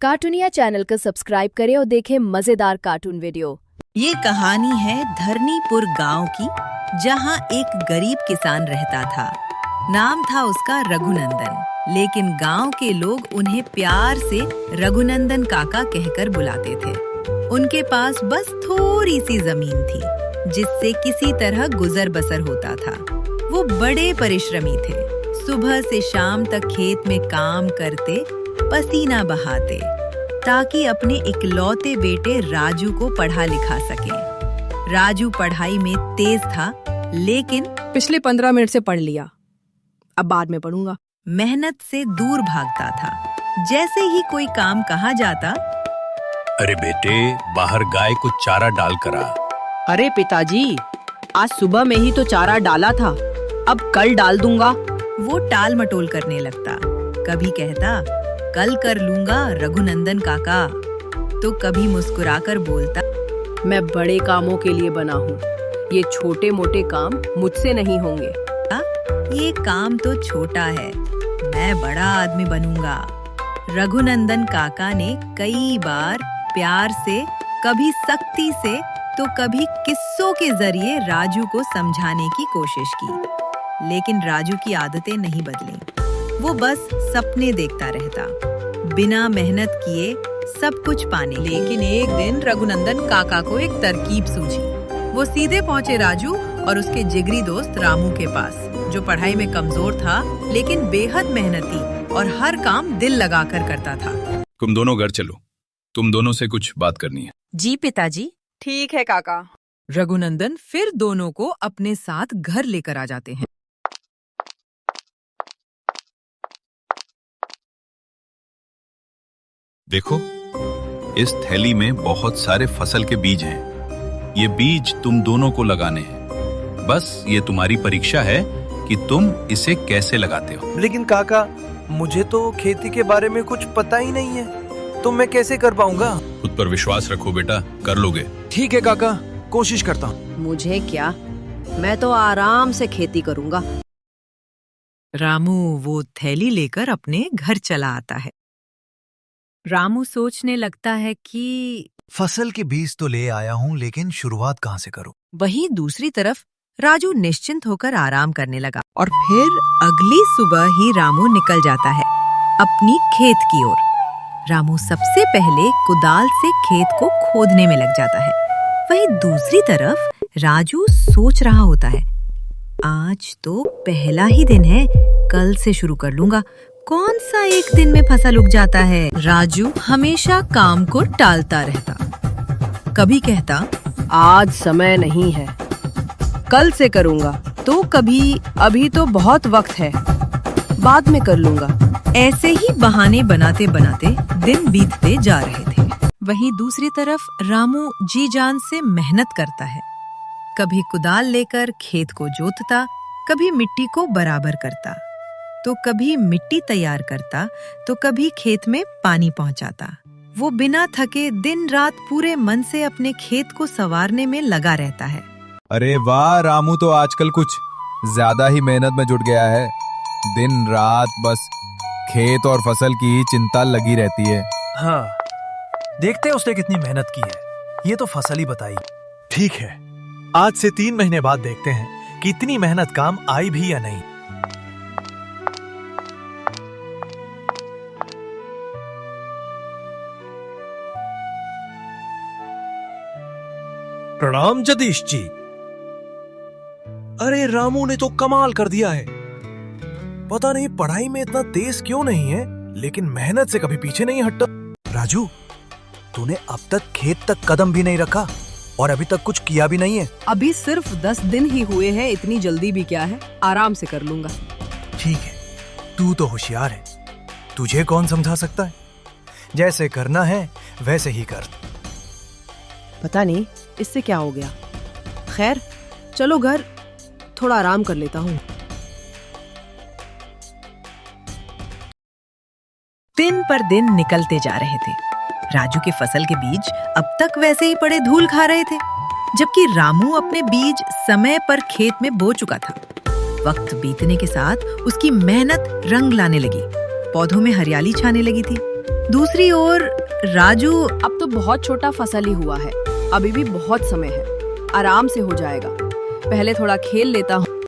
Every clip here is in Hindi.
कार्टूनिया चैनल को सब्सक्राइब करें और देखें मजेदार कार्टून वीडियो। ये कहानी है धरनीपुर गांव की, जहां एक गरीब किसान रहता था। नाम था उसका रघुनंदन, लेकिन गांव के लोग उन्हें प्यार से रघुनंदन काका कहकर बुलाते थे। उनके पास बस थोड़ी सी जमीन थी, जिससे किसी तरह गुजर बसर होता था। वो बड़े परिश्रमी थे, सुबह से शाम तक खेत में काम करते, पसीना बहाते, ताकि अपने इकलौते बेटे राजू को पढ़ा लिखा सके। राजू पढ़ाई में तेज था, लेकिन पिछले 15 मिनट से पढ़ लिया, अब बाद में पढ़ूंगा। मेहनत से दूर भागता था। जैसे ही कोई काम कहा जाता, अरे बेटे, बाहर गाय को चारा डाल कर आ। अरे पिताजी, आज सुबह में ही तो चारा डाला था, अब कल डाल दूंगा। वो टाल मटोल करने लगता। कभी कहता कल कर लूंगा रघुनंदन काका, तो कभी मुस्कुराकर बोलता मैं बड़े कामों के लिए बना हूँ, ये छोटे मोटे काम मुझसे नहीं होंगे। ये काम तो छोटा है, मैं बड़ा आदमी बनूंगा। रघुनंदन काका ने कई बार प्यार से, कभी सख्ती से, तो कभी किस्सों के जरिए राजू को समझाने की कोशिश की, लेकिन राजू की आदतें नहीं बदली। वो बस सपने देखता रहता, बिना मेहनत किए सब कुछ पाने। लेकिन एक दिन रघुनंदन काका को एक तरकीब सूझी। वो सीधे पहुंचे राजू और उसके जिगरी दोस्त रामू के पास, जो पढ़ाई में कमजोर था, लेकिन बेहद मेहनती और हर काम दिल लगाकर करता था। तुम दोनों घर चलो, तुम दोनों से कुछ बात करनी है। जी पिताजी। ठीक है काका। रघुनंदन फिर दोनों को अपने साथ घर लेकर आ जाते हैं। देखो, इस थैली में बहुत सारे फसल के बीज हैं। ये बीज तुम दोनों को लगाने हैं। बस ये तुम्हारी परीक्षा है कि तुम इसे कैसे लगाते हो। लेकिन काका, मुझे तो खेती के बारे में कुछ पता ही नहीं है, तो मैं कैसे कर पाऊंगा? खुद पर विश्वास रखो बेटा, कर लोगे। ठीक है काका, कोशिश करता हूँ। मुझे क्या, मैं तो आराम से खेती करूंगा। रामू वो थैली लेकर अपने घर चला आता है। रामू सोचने लगता है कि फसल के बीज तो ले आया हूँ, लेकिन शुरुआत कहाँ से करूँ? वहीं दूसरी तरफ राजू निश्चिंत होकर आराम करने लगा। और फिर अगली सुबह ही रामू निकल जाता है अपनी खेत की ओर। रामू सबसे पहले कुदाल से खेत को खोदने में लग जाता है। वहीं दूसरी तरफ राजू सोच रहा होता है, आज तो पहला ही दिन है, कल से शुरू कर लूंगा। कौन सा एक दिन में फसल उग जाता है। राजू हमेशा काम को टालता रहता। कभी कहता आज समय नहीं है, कल से करूंगा, तो कभी अभी तो बहुत वक्त है, बाद में कर लूंगा। ऐसे ही बहाने बनाते बनाते दिन बीतते जा रहे थे। वहीं दूसरी तरफ रामू जी जान से मेहनत करता है। कभी कुदाल लेकर खेत को जोतता, कभी मिट्टी को बराबर करता, तो कभी मिट्टी तैयार करता, तो कभी खेत में पानी पहुंचाता। वो बिना थके दिन रात पूरे मन से अपने खेत को संवारने में लगा रहता है। अरे वाह, रामू तो आजकल कुछ ज्यादा ही मेहनत में जुट गया है। दिन रात बस खेत और फसल की ही चिंता लगी रहती है। हाँ, देखते हैं उसने कितनी मेहनत की है। ये तो फसल ही बताई। ठीक है, आज से 3 महीने बाद देखते हैं कि इतनी मेहनत काम आई भी या नहीं। प्रणाम जगदीश जी। अरे रामू ने तो कमाल कर दिया है। पता नहीं पढ़ाई में इतना तेज क्यों नहीं है, लेकिन मेहनत से कभी पीछे नहीं हटता। राजू, तूने अब तक खेत तक कदम भी नहीं रखा और अभी तक कुछ किया भी नहीं है। अभी सिर्फ 10 दिन ही हुए हैं, इतनी जल्दी भी क्या है, आराम से कर लूंगा। ठीक है, तू तो होशियार है, तुझे कौन समझा सकता है। जैसे करना है वैसे ही कर। पता नहीं इससे क्या हो गया। खैर, चलो घर, थोड़ा आराम कर लेता हूँ। दिन पर दिन निकलते जा रहे थे। राजू के फसल के बीज अब तक वैसे ही पड़े धूल खा रहे थे, जबकि रामू अपने बीज समय पर खेत में बो चुका था। वक्त बीतने के साथ उसकी मेहनत रंग लाने लगी, पौधों में हरियाली छाने लगी थी। दूसरी ओर राजू अब तो बहुत छोटा फसल ही हुआ है, अभी भी बहुत समय है, आराम से हो जाएगा। पहले थोड़ा खेल लेता हूँ।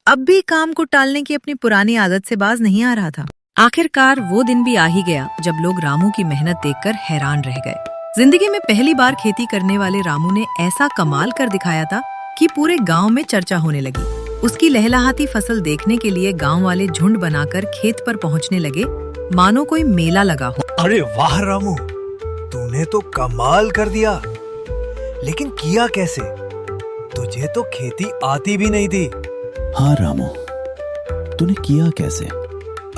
अब भी काम को टालने की अपनी पुरानी आदत से बाज नहीं आ रहा था। आखिरकार वो दिन भी आ ही गया जब लोग रामू की मेहनत देखकर हैरान रह गए। जिंदगी में पहली बार खेती करने वाले रामू ने ऐसा कमाल कर दिखाया था कि पूरे गांव में चर्चा होने लगी। उसकी लहलहाती फसल देखने के लिए गांव वाले झुंड बनाकर खेत पर पहुंचने लगे, मानो कोई मेला लगा हो। अरे वाह रामू, तूने तो कमाल कर दिया। लेकिन किया कैसे? तुझे तो खेती आती भी नहीं थी। हाँ रामू, तूने किया कैसे?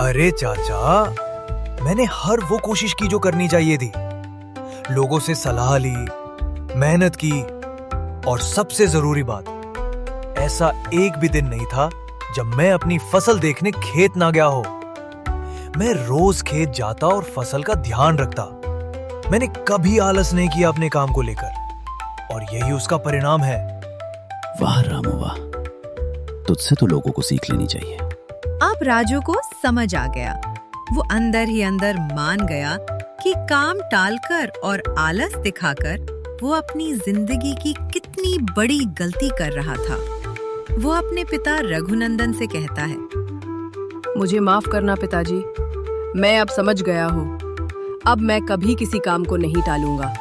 अरे चाचा, मैंने हर वो कोशिश की जो करनी चाहिए थी। लोगों से सलाह ली, मेहनत की, और सबसे जरूरी बात, ऐसा एक भी दिन नहीं था जब मैं अपनी फसल देखने खेत ना गया हो। मैं रोज खेत जाता और फसल का ध्यान रखता। मैंने कभी आलस नहीं किया अपने काम को लेकर, और यही उसका परिणाम है। वाह रामू वाह, तुझसे तो लोगों को सीख लेनी चाहिए। अब राजू को समझ आ गया। वो अंदर ही अंदर मान गया कि काम टालकर और आलस दिखाकर वो अपनी जिंदगी की कितनी बड़ी गलती कर रहा था। वो अपने पिता रघुनंदन से कहता है, मुझे माफ करना पिताजी, मैं अब समझ गया हूँ। अब मैं कभी किसी काम को नहीं टालूंगा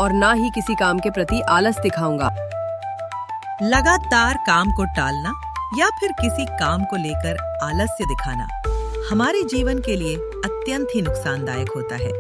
और ना ही किसी काम के प्रति आलस दिखाऊंगा। लगातार काम को टालना या फिर किसी काम को लेकर आलस्य दिखाना हमारे जीवन के लिए अत्यंत ही नुकसानदायक होता है।